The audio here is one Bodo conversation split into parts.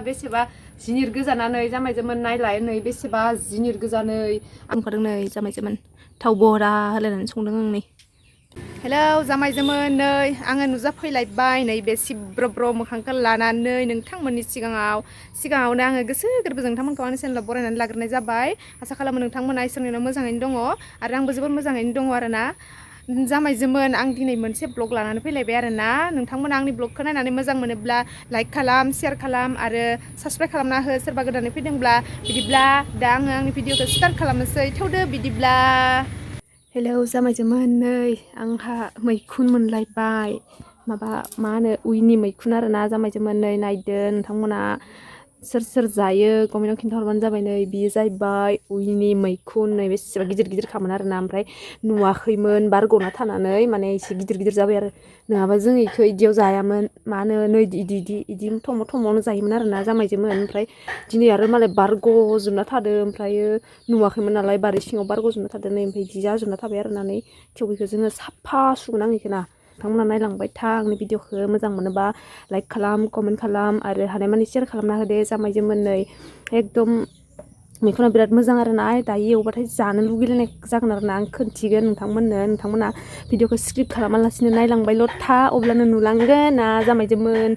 बेसेबा जिनिर गोजानानै जामायजोमोन नायलाय नै बेसेबा जिनिर गोजानै आं खादों नै जामायजोमोन थाव बरा होलायनानै संदों आं नै हेलौ जामायजोमोन नै आङो नुजाफैलायबाय नै बे सिब्रब्र मोखांखौ लानानै नोंथांमोननि सिगाङावनो आङो गोसो गोरबोजों नोंथांमोनखौ आंनि चेनेलाव बरायनानै लाग्रोनाय जाबाय आसा खालामो नोंथांमोना इसोरनियाव मोजाङैनो दङ आरो आंबो जोबोर मोजाङैनो दङ आरोना जामायजोमोन आं दिनै मोनसे ब्लग लानानै फैलायबाय आरोना नोंथांमोना आंनि ब्लगखौ नायनानै मोजां मोनोब्ला लाइक खालाम शेयार खालाम आरो साबस्क्राइब खालामना हो सोरबा गोदानै फैदोंब्ला बिदिब्ला दा आङो आंनि भिडिअखौ स्टार्ट खालामनोसै थौदो बिदिब्ला हेलौ जामायजोमोन नै आंहा मैखुन मोनलायबाय माबा मा होनो उइनि मैखुन आरोना जामायजोमोन नै नायदो नोंथांमोना सोर सोर जायो कमेन्टआव खिन्थाहरबानो जाबाय नै बियो जाहैबाय उइनि मैखुन नै बेसेबा गिदिर गिदिर खामोन आरोना ओमफ्राय नुवाखैमोन बारग'ना थानानै माने एसे गिदिर गिदिर जाबाय आरो नङाबा जों इखौ इदियाव जायामोन मा होनो नै इदि थमावनो जायोमोन आरोना जामायजोमोन ओमफ्राय दिनै आरो मालाय बारग'जोबना थादों ओमफ्रायो नुवाखैमोन नालाय बारि सिङाव बारग'जोबना थादों नै ओमफ्राय इदि जाजोबना थाबाय आरोना नै थेवबो इखौ जोङो साफा सुगोन आं इखौ ना नोंथांमोना नायलांबाय था आंनि भिडिअखौ मोजां मोनोबा लाइक खालाम कमेन्ट खालाम आरो हानायमानि शेयार खालामना होदे जामायजोमोन नै एकदम मैखुना बिराद मोजां आरोना दायो एवबाथाय जानो लुगैलायनाय जागोन आरोना आं खोन्थिगोन नोंथांमोना भिडिअखौ स्किप खालामालासिनो नायलांबायल' था अब्लानो नुलांगोन ना जामायजोमोन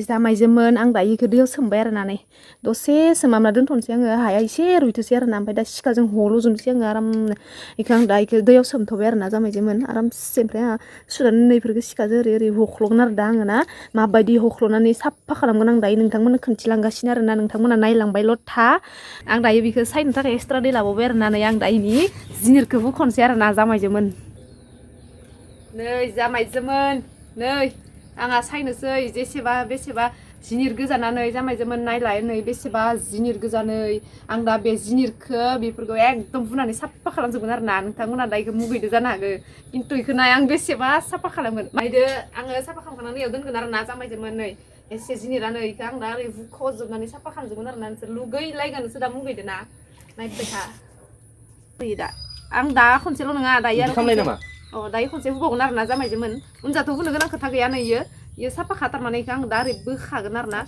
जामायजोमोन आं दायो इखौ दैयाव सोमबाय आरोना नै दसे सोमहाबना दोनथ'नोसै आङो हाया एसे रुइथोसै आरोना ओमफ्राय दा सिखाजों हल'जोबनोसै आङो आरामनो इखौ आं दा इखौ दैयाव सोमथ'बाय आरोना जामायजोमोन आरामसे ओमफ्राय आंहा सुनानै नैफोरखौ सिखाजों ओरै हख्ल'गोन आरो दा आङो ना माबायदि हख्ल'नानै साफा खालामगोन आं दायो नोंथांमोननो खोन्थिलांगासिनो आरोना नोंथांमोना नायलांबायल' था आं दायो बेखौ सायनो थाखाय एक्सट्रा दै लाबावबाय आरोना नै आं दा इनि जिनिरखौ बुख'नोसै आरोना जामायजोमोन नै जामायजोमोन नै आंहा सायनोसै बेसेबा जिनिर गोजानानै जामायजोमोन नायलाय नै बेसेबा जिनिर गोजानै आं दा बे जिनिरखौ बेफोरखौ एकदम फुनानै साफा खालामजोबगोन आरोना नोंथांमोना दा इखौ मुगैदो जानो हागौ खिन्थु इखौ नाय आं बेसेबा साफा खालामगोन नायदो आङो साफा खालामखांनानै इयाव दोनगोन आरोना जामायजोमोन नै एसे जिनिरानो इखौ आं दा ओरै हुख'जोबनानै साफा खालामजोबगोन आरोना नोंसोर लुगैलायगोनसो दा मुगैदो ना नायबाय था फैयो दा आं दा खनसेल' नङा दायो आरो खनसे दायो खनसे हुबावगोन आरोना जामायजोमोन उनजाथ' हुनो गोनां खोथा गैया नै इयो साफाखा थारमाने इखौ आं दा ओरै बोखागोन आरोना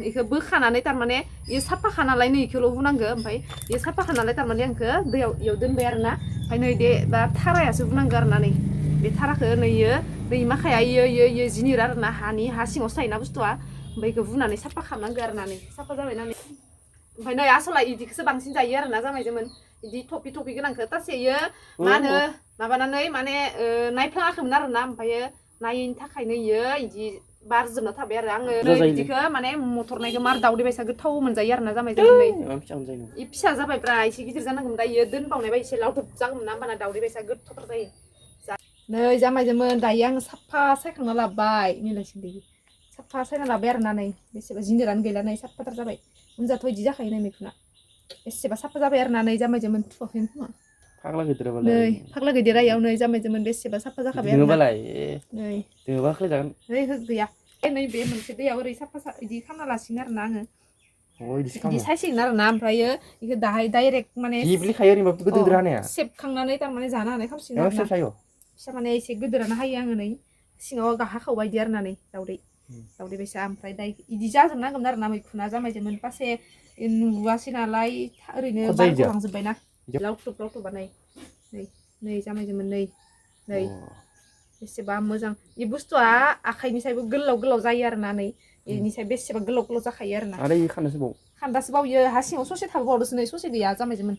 इखौ बोखानानै थारमाने इयो साफाखा नालाय नै इखौल' हुनांगौ ओमफ्राय इयो साफाखा नालाय थारमाने आं इखौ दैयाव इयाव दोनबाय आरोना ओमफ्राय नै दे दा थारायासो हुनांगौ आरोना नै बे थाराखौ नै माखाया इयो जिनिर आरोना हा सिङावसो थायोना बुस्थुआ ओमफ्राय इखौ हुनानै साफा खालामनांगौ आरोना नै साफा जाबाय ना नै ओमफ्राय नै आसला इदिखौसो बांसिन जायो आरोना जामायजोमोन इदि थफि गोनांखौ तारसेयो मा होनो माबानानै माने नायफ्लाङाखैमोन आरोना ओमफ्रायो नायैनि थाखायनो इयो इदि बारजोबना थाबाय आरो आङो नै बिदिखौ माने मथरनायखौ मार दावदै बायसा गोथाव मोनजायो आरोना जामायजोमोन नै इ फिसा जाबायब्रा एसे गिदिर जानांगौमोन दा इयो दोनबावनायबा एसे लावदब जागौमोन ना होमबाना दावदै बायसा गोथावथार जायो नै जामायजोमोन दायो आङो साफा सायखांना लाबाय मिलायसिगोन साफा सायना लाबाय आरोना नै बेसेबा जिनिरानो गैला नै साफाथार जाबाय उनजाथ' इदि जाखायो नै मैखुना बेसेबा साफा जाबाय आरोना नै जामायजोमोन थुवाखैनो खोमा नै फाग्ला गैदेरा इयाव नै जामायजोमोन बेसेबा साफा जाखाबाय आरोना नै गैया नैबे मोनसे दैयाव ओरै साफा इदि खालामना लासिगोन आरोना आङो इदि सायसिगोन आरोना ओमफ्रायो इखौ दाहाय डाइरेक्ट माने सेबखांनानै थारमाने जानो हानाय खालामसिगोन आरोना फिसा माने एसे गोदोरानो हायो आङो नै सिङाव हाखावबाय इदि आरोना नै दावदै बायसा ओमफ्राय दा इदि जाजोबनांगौमोन आरोना मैखुना जामायजोमोन पासे नुवासै नालाय ओरैनो बारग'लांजोब्बायना लावथबा नै जामायजोमोन नै बेसेबा मोजां इ बुस्थुआ आखाइनिसायबो गोलाव जायो आरोना नै इनिसाय बेसेबा गोलाव जाखायो आरोना खान्दासो बावयो हा सिङाव ससे थाबावदोसो नै ससे गैया जामायजोमोन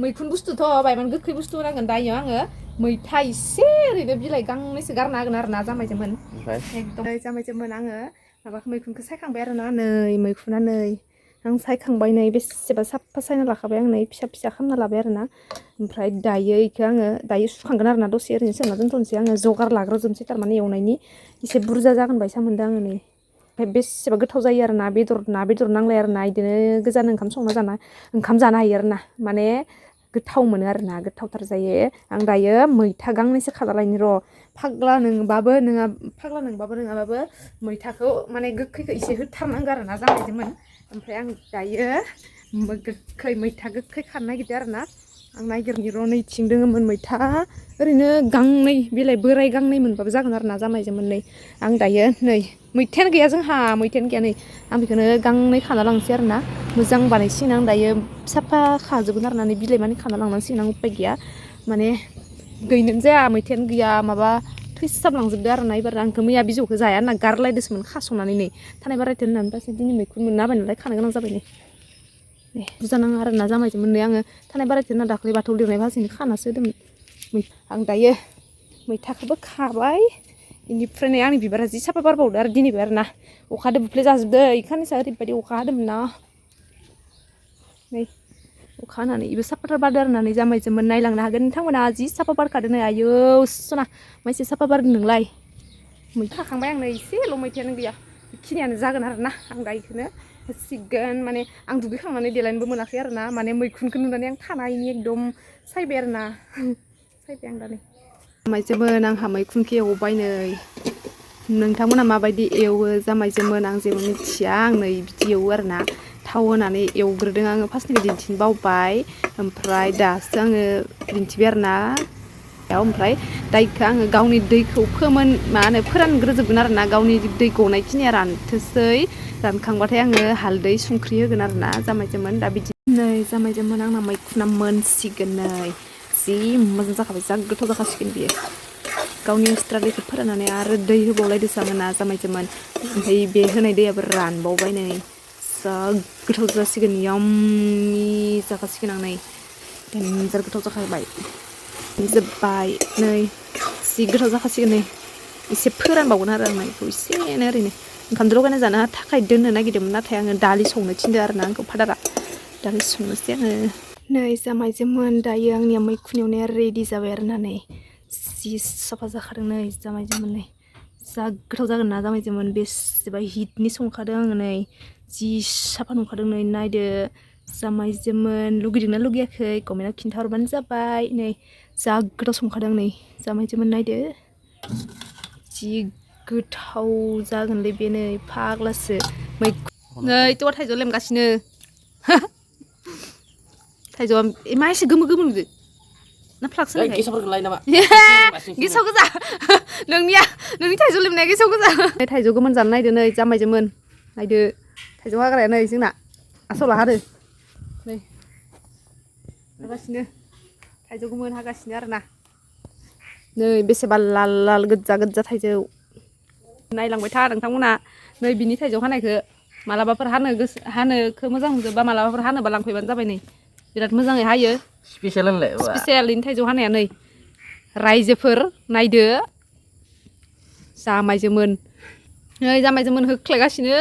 मैखुन बुस्थुथ' बायमान गोखै बुस्थु होनांगोन दा इयाव आङो मैथा एसे ओरैनो बिलाइ गांनैसो गारना होगोन आरोना जामायजोमोन एकदम जामायजोमोन आङो माबाखौ मैखुनखौ सायखांबाय आरोना नै मैखुना नै आं सायखांबाय नै बेसेबा साफा सायना लाखाबाय आं नै फिसा खालामना लाबाय आरोना ओमफ्राय दायो इखौ आङो दायो सुखांगोन आरोना दसे ओरैनो सोमना दोनथ'नोसै आङो जगार लाग्रोजोबनोसै थारमाने एवनायनि एसे बुरजा जागोन बायसा मोनदों आङो नै ओमफ्राय बेसेबा गोथाव जायो आरो ना बेदर नांलाय आरोना बिदिनो गोजान ओंखाम जानो हायो आरोना माने गोथाव मोनो आरोना गोथावथार जायो आं दायो मैथा गांनैसो खाना लायनि र' फाग्ला नोंबाबो नङाबाबो मैथाखौ माने गोखैखौ एसे होथारनांगौ आरोना जामायजोमोन ओमफ्राय आं दायो मैथा गोखै खानो नागिरदों आरोना आं नागिरनि र' नैथिं दोङोमोन मैथा ओरैनो गांनै बिलाइ बोराय गांनै मोनबाबो जागोन आरो ना जामायजों मोननै आं दायो नै मैथायानो गैया जोंहा मैथायानो गैया नै आं बेखौनो गांनै खाना लांसै आरो ना मोजां बानायसिगोन आं दायो साफा खाजोबगोन आरो ना बिलाइ मानि खाना लांनांसिगोन आं उपाय गैया माने गैनोनो जाया मैथायानो गैया माबा थैस्राबलांजोबदो आरो ना एबार आंथ' मैया बिजौखौ जाया होनना गारलायदोंसोमोन खास'नानै नै थानाय बारायथो होननानै दासो दिनै मैखुन मोननो हाबाय नालाय खानो गोनां जाबाय नै बुरजा नाङा आरो ना जामायजों मोननै आङो थानाय बारायथो होनना दाख्लै बाथौ लिरनाय भाजिनो खानासो होदोंमोन आं दायो मैथाखौबो खाबाय बेनिफ्राय नै आंनि बिबारा जि साफा बारबावदो आरो दिनैबो आरो ना अखादो बुफ्ले जाजोबदो इखानोसो ओरैबायदि अखा हादोंमोन ना नै अखा हानानै इबो साफाथार बारदो आरो ना नै जामायजों नायलांनो हागोन नोंथांमोना जि साफा बारखादो नै आयौ सना माइसि साफा बारदों नोंलाय मैथा खाखांबाय आं नै एसेल' मैथायानो गैया बेखिनियानो जागोन आरो ना आं दा बेखौनो होसिगोन माने आं दुगैखांनानै देलायनोबो मोनाखै आरो ना माने मैखुनखौ नुनानै आं थानायनि एकदम सायबाय आरो ना सायबाय आं दा नै जामायजोमोन आंहा मैखुनखौ एवबाय नै नोंथांमोना माबायदि एवो जामायजोमोन आं जेबो मिथिया आं नै बिदि एवो आरो ना थाव होनानै एवग्रोदों आङो फार्स्टनिफ्राय दिन्थिनो बावबाय ओमफ्राय दासो आङो दिन्थिबाय आरो ना ओमफ्राय दाइखौ आङो गावनि दैखौ मा होनो फोरानग्रोजोबगोन आरो ना गावनि दै गनायखिनिया रानथोसै रानखांबाथाय आङो हालदै संख्रि होगोन आरो ना जामायजोमोन दा बिदि नै जामायजोमोन आंना मैखुना मोनसिगोन नै जि मोजां जाखाबाय जा गोथाव जाखासिगोन बियो गावनि एक्सट्रा दैखौ फोराननानै आरो दै होबावलायदोंसो आङो ना जामायजोमोन ओमफ्राय बे होनाय दैयाबो रानबावबाय नै जा गोथाव जासिगोन याम्मी जाखासिगोन आं नै देन्जार गोथाव जाखाबाय जोब्बाय नै जि गोथाव जाखासिगोन नै एसे फोरानबावगोन आरो आं बेखौ एसेनो ओरैनो ओंखामजों लगायना जानो थाखाय दोननो नागिरदोंमोन नाथाय आङो दालि संनो थिनदों आरो ना आंखौ फादारा दालि संनोसै आङो नै जामायजोमोन दायो आंनिया मैखुन एवनाया रेडि जाबाय आरो ना नै जि साफा जाखादों नै जामायजोमोन नै जा गोथाव जागोन ना जामायजोमोन बेसेबा हिटनि संखादों आङो नै जि साफा नुखादों नै नायदो जामायजोमोन लुगैदोंना लुगैयाखै कमेन्टआव खिन्थाहरबानो जाबाय नै जा गोथाव संखादों नै जामायजोमोन नायदो जि गोथाव जागोनलै बे नै फाग्लासो नै थ' थाइजौ लेमगासिनो थाइजौआ मा एसे गोमो गोमो नुदो ना फ्लाक्स होनायखाय गेसाव गोजा नोंनि थाइजौ लेमनाया गेसाव गोजा थाइजौ गोमोन जानो नायदो नै जामायजोमोन नायदो थाइजौ हाग्राया नै जोंना आसला हादो नै हागासिनो थाइजौ गोमोन हागासिनो आरो ना नै बेसेबा लाल लाल गोजा गोजा थाइजौ नायलांबाय था नोंथांमोना नै बिनि थाइजौ हानायखौ मालाबाफोर हानोखौ मोजां मोनजोबबा मालाबाफोर हानोबा लांफैबानो जाबाय नै बिराद मोजाङै हायो स्पेसियेलनि थाइजौ हानाया नै रायजोफोर नायदो जामायजोमोन नै जामायजोमोन होख्लायगासिनो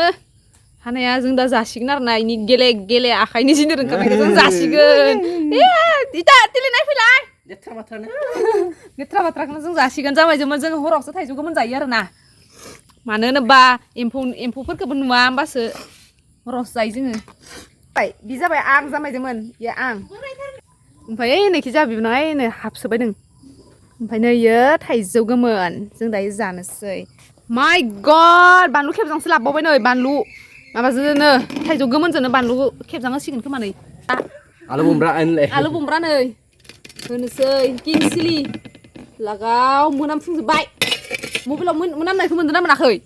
हानाया जों दा जासिगोन आरो ना इनि गेले गेले आखाइनि जिनो ओंखारनायखौ जों जासिगोन नायफैलाय लेथ्रा बाथ्राखौनो जों जासिगोन जामायजोमोन जों हरावसो थाइजौ गोमोन जायो आरो ना मानो होनोबा एम्फौफोरखौबो नुवा होमबासो हरावसो जायो जोङो बि जाबाय आं जामायजोमोन बेयो आं ओमफ्राय नैखि जाहा बिबोनां नै हाबसोबाय दों ओमफ्राय नैयो थाइजौ गोमोन जों दायो जानोसै माइ गड बानलु खेबजांसो लाबोबावबाय नै बानलु माबाजोंनो थाइजौ गोमोनजोंनो बानलु खेबजां होसिगोन खोमा नै आलु बमब्रा नै होनोसै किं सिलि लागाव मोनामफुंजोब्बाय मबाइलाव मोनामनायखौ मोनदों ना मोनाखै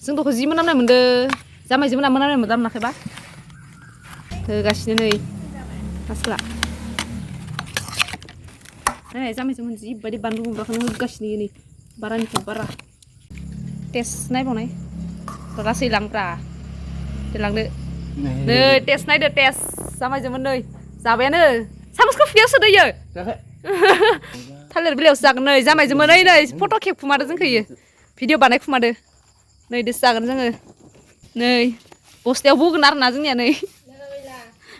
जों दखौ जि मोनामनाय मोनदों जामायजोमोना मोनामनाय मोनदों ना मोनाखैबा होगासिनो नै आसला नाय जामायजोमोन जिबायदि बानलु बमब्राखौनो होगासिनो नै बारानिफ्राय बारा टेस्ट नायबावनाय लासै लांब्रा देलांदो नै टेस्ट नायदो टेस्ट जामायजोमोन नै जाबायानो सामसखौ खुगायाव सोदो इयो थालिर बिलाइयावसो जागोन नै जामायजोमोन नै फट' खेबखुमादो जोंखौ इयो भिडिअ बानायखुमादो नै दोसो जागोन जोङो नै बस्थायाव बोगोन आरोना जोंनिया नै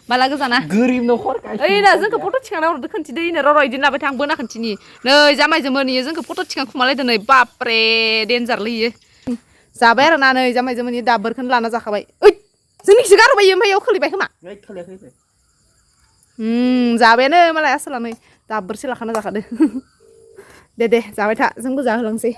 बाला गोजाना ओइ ना जोंखौ फट' थिखांना हरदो खोन्थिदो इनो र' इदिनो लाबाय थां बोना खोन्थिनि नै जामायजोमोन इयो जोंखौ फट' थिखां खुमालायदो नै बापरे देन्जारलै इयो जाबाय आरो ना नै जामायजोमोन इयो दाबोरखौनो लाना जाखाबाय ओइ जोंनिखिसो गारबाय इयो ओमफ्राय इयाव खोलैबाय खोमा जाबायानो मालाय आसोला नै दाबोरसे लाखाना जाखादो दे जाबाय था जोंबो जाहोलांसै